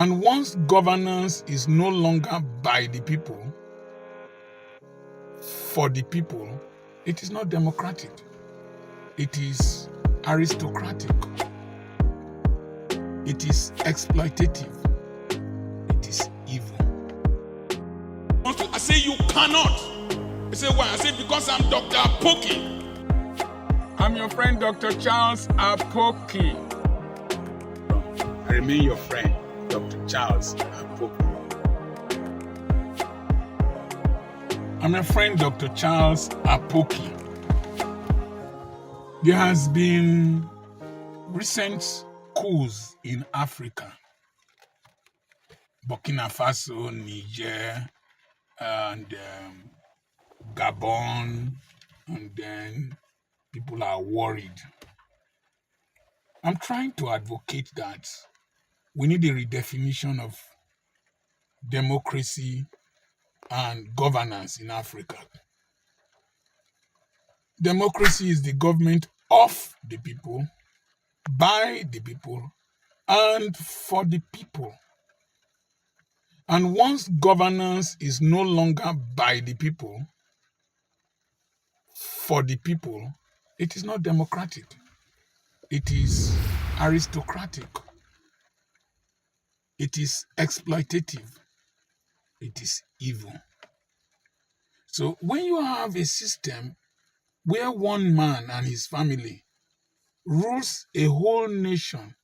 And once governance is no longer by the people, for the people, it is not democratic. It is aristocratic. It is exploitative. It is evil. I say you cannot. I say why? I say because I'm Dr. Apoki. I'm your friend, Dr. Charles Apoki. I remain your friend, Dr. Charles Apoki. I'm your friend, Dr. Charles Apoki. There has been recent coups in Africa. Burkina Faso, Niger, and Gabon, and then people are worried. I'm trying to advocate that we need a redefinition of democracy and governance in Africa. Democracy is the government of the people, by the people, and for the people. And once governance is no longer by the people, for the people, it is not democratic. It is aristocratic. It is exploitative. It is evil. So when you have a system where one man and his family rules a whole nation,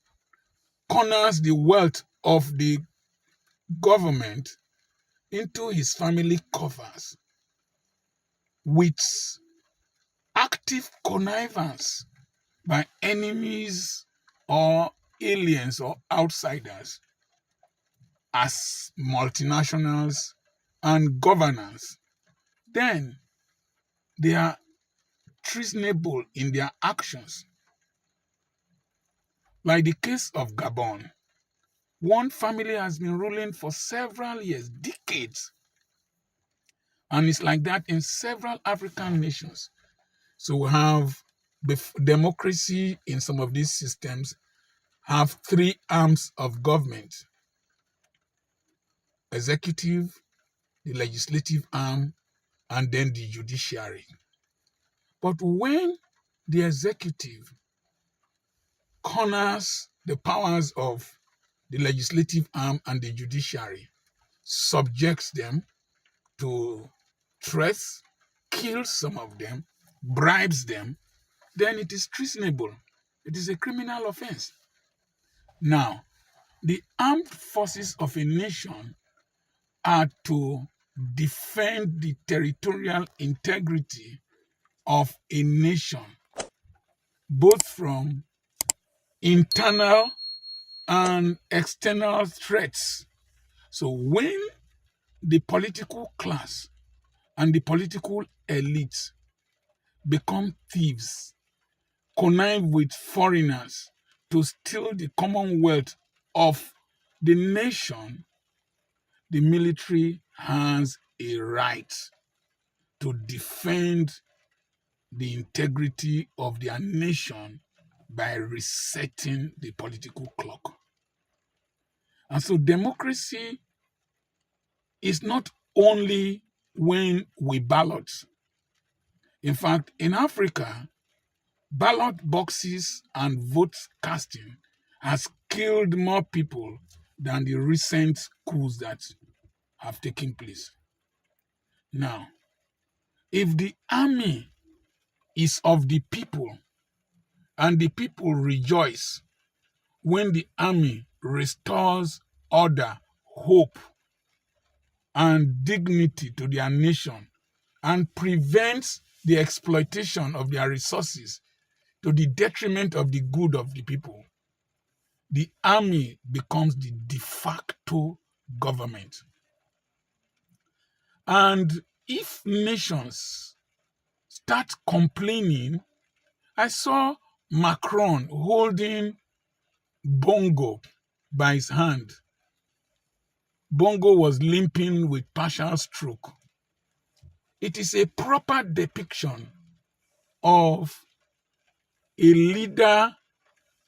corners the wealth of the government into his family coffers with active connivance by enemies or aliens or outsiders as multinationals and governors, then they are treasonable in their actions. Like the case of Gabon, one family has been ruling for several years, decades, and it's like that in several African nations. So we have democracy in some of these systems have three arms of government: executive, the legislative arm, and then the judiciary. But when the executive corners the powers of the legislative arm and the judiciary, subjects them to threats, kills some of them, bribes them, then it is treasonable. It is a criminal offense. Now, the armed forces of a nation are to defend the territorial integrity of a nation, both from internal and external threats. So when the political class and the political elite become thieves, connive with foreigners to steal the commonwealth of the nation, the military has a right to defend the integrity of their nation by resetting the political clock. And so democracy is not only when we ballot. In fact, in Africa, ballot boxes and vote casting has killed more people than the recent coups that have taken place. Now, if the army is of the people and the people rejoice when the army restores order, hope, and dignity to their nation and prevents the exploitation of their resources to the detriment of the good of the people, the army becomes the de facto government. And if nations start complaining, I saw Macron holding Bongo by his hand. Bongo was limping with partial stroke. It is a proper depiction of a leader,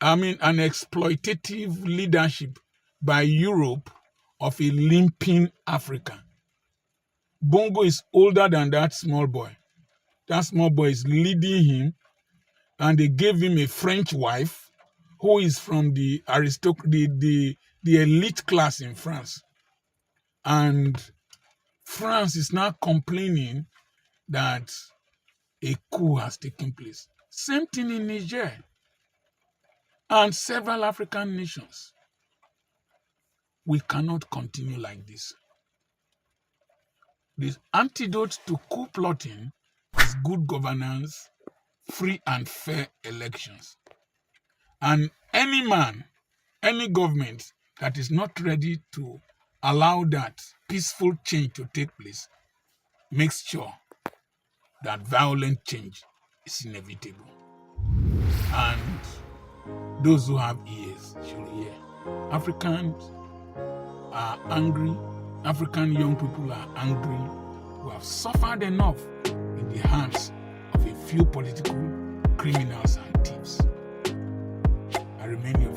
an exploitative leadership by Europe of a limping Africa. Bongo is older than that small boy. That small boy is leading him, and they gave him a French wife who is from the elite class in France. And France is now complaining that a coup has taken place. Same thing in Niger and several African nations. We cannot continue like this. The antidote to coup plotting is good governance, free and fair elections. And any man, any government that is not ready to allow that peaceful change to take place makes sure that violent change is inevitable. And those who have ears should hear. Africans are angry. African young people are angry, who have suffered enough in the hands of a few political criminals and thieves. I remain your